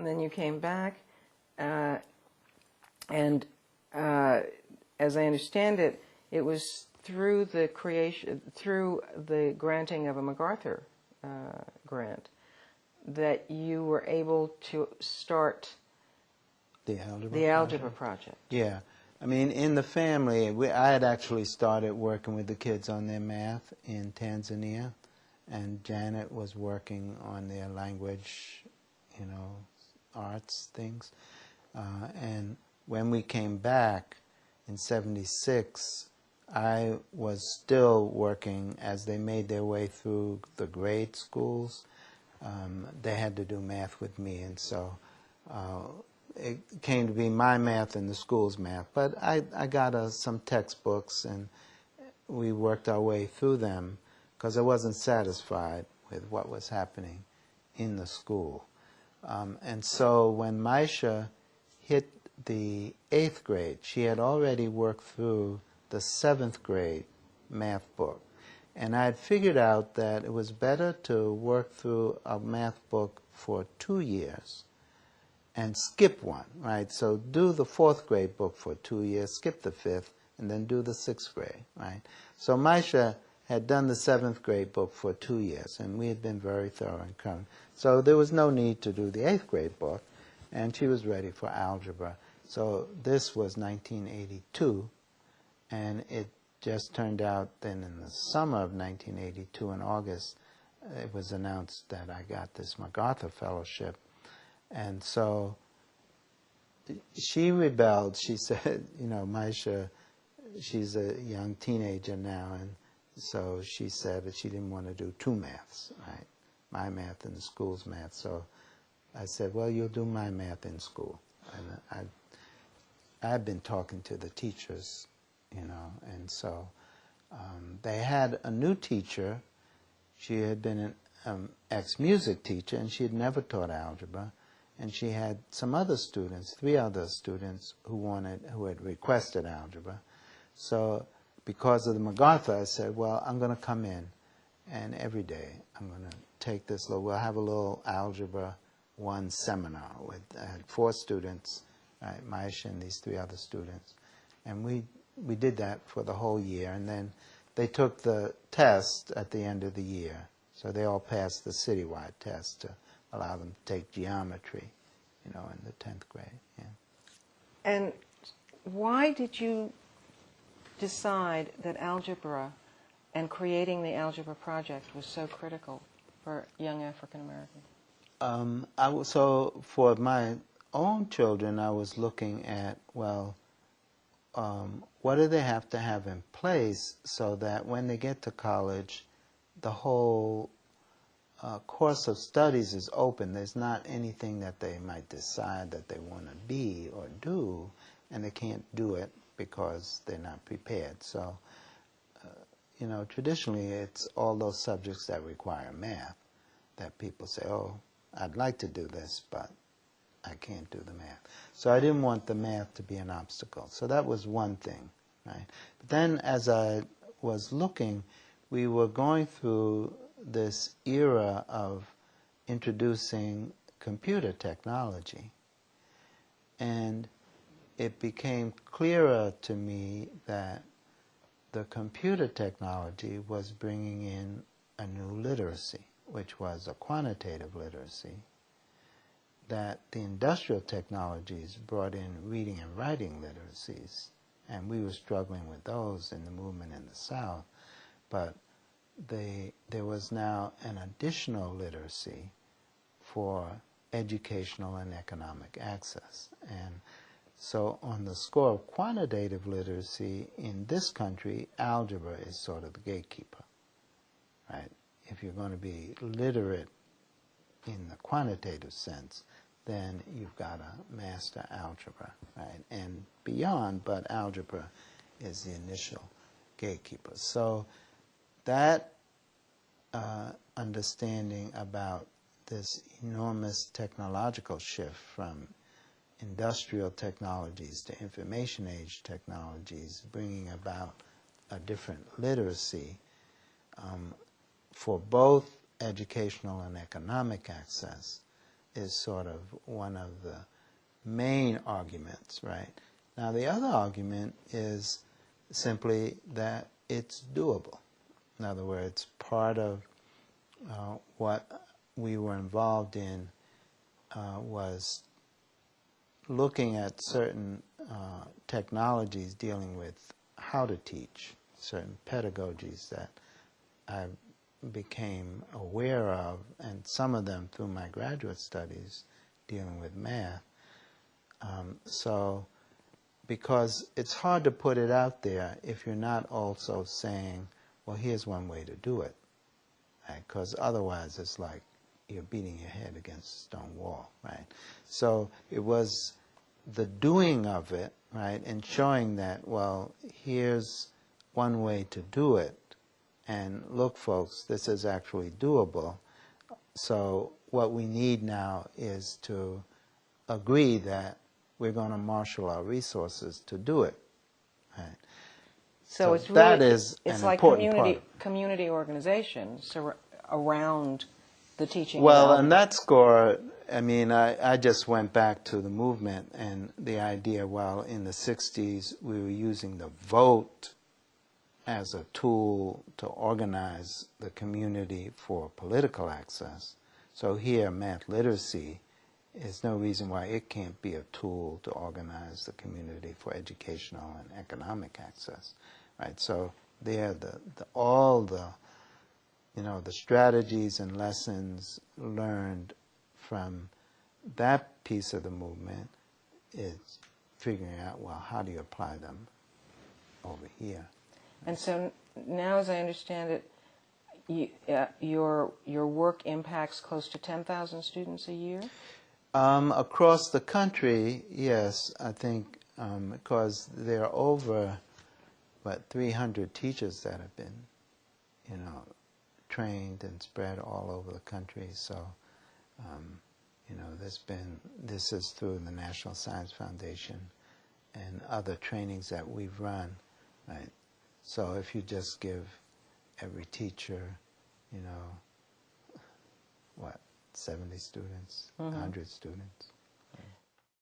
and then you came back, and as I understand it, it was through the granting of a MacArthur grant that you were able to start the Algebra project. Yeah. I mean, in the family, I had actually started working with the kids on their math in Tanzania, and Janet was working on their language, arts things. And when we came back in '76, I was still working as they made their way through the grade schools. They had to do math with me, and so it came to be my math and the school's math. But I got some textbooks, and we worked our way through them because I wasn't satisfied with what was happening in the school. And so when Maisha hit the 8th grade, she had already worked through the 7th grade math book. And I had figured out that it was better to work through a math book for 2 years and skip one, right? So do the 4th grade book for 2 years, skip the 5th, and then do the 6th grade, right? So Maisha had done the 7th grade book for 2 years, and we had been very thorough and current. So there was no need to do the 8th grade book, and she was ready for algebra. So this was 1982, and it just turned out then in the summer of 1982, in August, it was announced that I got this MacArthur Fellowship. And so she rebelled. She said, Maisha, she's a young teenager now, and so she said that she didn't want to do 2 maths, right? My math and the school's math. So I said, well, you'll do my math in school. And I've been talking to the teachers, and so they had a new teacher. She had been an ex-music teacher, and she had never taught algebra. And she had some other students, 3 other students who had requested algebra. So because of the MacArthur, I said, well, I'm going to come in, and every day I'm going to take this we'll have a little Algebra 1 seminar with 4 students, right, Maisha and these 3 other students. And we did that for the whole year, and then they took the test at the end of the year. So they all passed the citywide test to allow them to take geometry, in the 10th grade. Yeah. And why did you decide that algebra and creating the Algebra project was so critical for young African Americans? So for my own children, I was looking at, what do they have to have in place so that when they get to college, the whole course of studies is open. There's not anything that they might decide that they want to be or do, and they can't do it because they're not prepared. So, traditionally it's all those subjects that require math that people say, oh, I'd like to do this, but I can't do the math. So I didn't want the math to be an obstacle. So that was one thing, right? But then as I was looking, we were going through this era of introducing computer technology. And it became clearer to me that the computer technology was bringing in a new literacy, which was a quantitative literacy, that the industrial technologies brought in reading and writing literacies, and we were struggling with those in the movement in the South, but there was now an additional literacy for educational and economic access. And so on the score of quantitative literacy in this country, algebra is sort of the gatekeeper, right? If you're going to be literate in the quantitative sense, then you've got to master algebra, right? And beyond, but algebra is the initial gatekeeper. So that understanding about this enormous technological shift from industrial technologies to information age technologies, bringing about a different literacy for both educational and economic access, is sort of one of the main arguments, right? Now, the other argument is simply that it's doable. In other words, part of what we were involved in was looking at certain technologies dealing with how to teach, certain pedagogies that I became aware of, and some of them through my graduate studies dealing with math. So, because it's hard to put it out there if you're not also saying, well, here's one way to do it, right? Because otherwise it's like you're beating your head against a stone wall, right? So it was the doing of it, right, and showing that, well, here's one way to do it, and look, folks, this is actually doable. So what we need now is to agree that we're going to marshal our resources to do it, right? So it's that really, is it's an like important part. community organizations around the teaching. Well, on that score, I mean, I just went back to the movement and the idea, well, in the 60s, we were using the vote as a tool to organize the community for political access. So here, math literacy is no reason why it can't be a tool to organize the community for educational and economic access, right? So there, all the the strategies and lessons learned from that piece of the movement is figuring out, well, how do you apply them over here? And so now, as I understand it, your work impacts close to 10,000 students a year? Across the country, yes, I think, because there are over, 300 teachers that have been, trained and spread all over the country. So, this is through the National Science Foundation and other trainings that we've run, right? So if you just give every teacher, 70 students, 100 students,